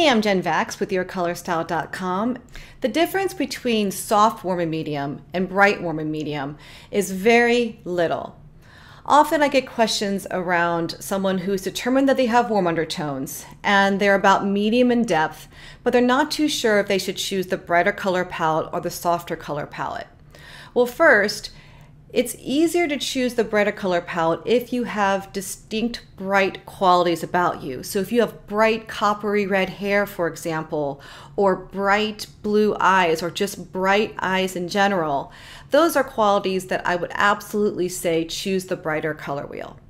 Hey, I'm Jen Vax with YourColorStyle.com. The difference between soft, warm, and medium and bright, warm, and medium is very little. Often I get questions around someone who's determined that they have warm undertones and they're about medium in depth, but they're not too sure if they should choose the brighter color palette or the softer color palette. Well, first, it's easier to choose the brighter color palette if you have distinct bright qualities about you. So if you have bright coppery red hair, for example, or bright blue eyes, or just bright eyes in general, those are qualities that I would absolutely say choose the brighter color wheel.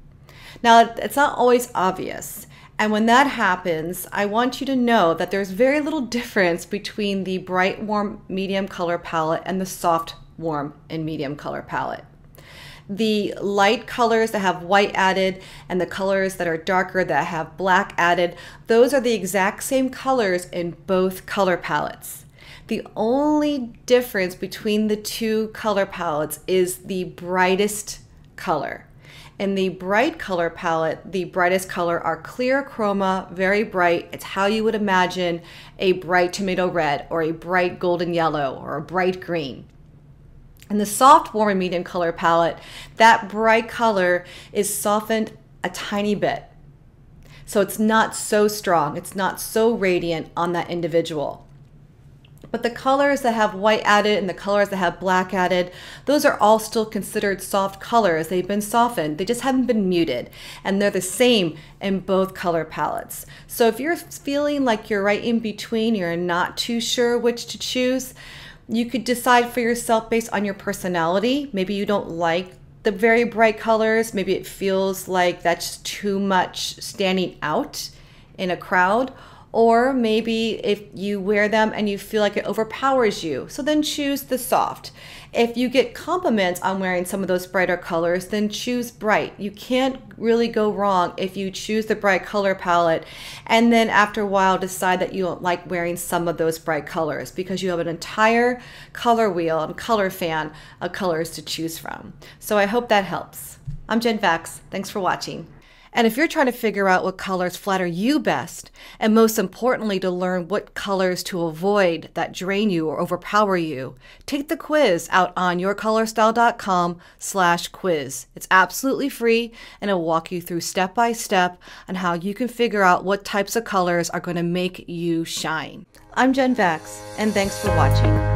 Now, it's not always obvious. And when that happens, I want you to know that there's very little difference between the bright, warm, medium color palette and the soft, warm, and medium color palette. The light colors that have white added and the colors that are darker that have black added, those are the exact same colors in both color palettes. The only difference between the two color palettes is the brightest color. In the bright color palette, the brightest color are clear chroma, very bright. It's how you would imagine a bright tomato red or a bright golden yellow or a bright green. In the soft, warm, and medium color palette, that bright color is softened a tiny bit. So it's not so strong, it's not so radiant on that individual. But the colors that have white added and the colors that have black added, those are all still considered soft colors. They've been softened, they just haven't been muted. And they're the same in both color palettes. So if you're feeling like you're right in between, you're not too sure which to choose, you could decide for yourself based on your personality. Maybe you don't like the very bright colors. Maybe it feels like that's too much standing out in a crowd. Or maybe if you wear them and you feel like it overpowers you, so then choose the soft. If you get compliments on wearing some of those brighter colors, then choose bright. You can't really go wrong if you choose the bright color palette and then after a while decide that you don't like wearing some of those bright colors because you have an entire color wheel and color fan of colors to choose from. So I hope that helps. I'm Jen Vax. Thanks for watching. And if you're trying to figure out what colors flatter you best, and most importantly to learn what colors to avoid that drain you or overpower you, take the quiz out on YourColorStyle.com/quiz. It's absolutely free and it'll walk you through step by step on how you can figure out what types of colors are going to make you shine. I'm Jen Vax, and thanks for watching.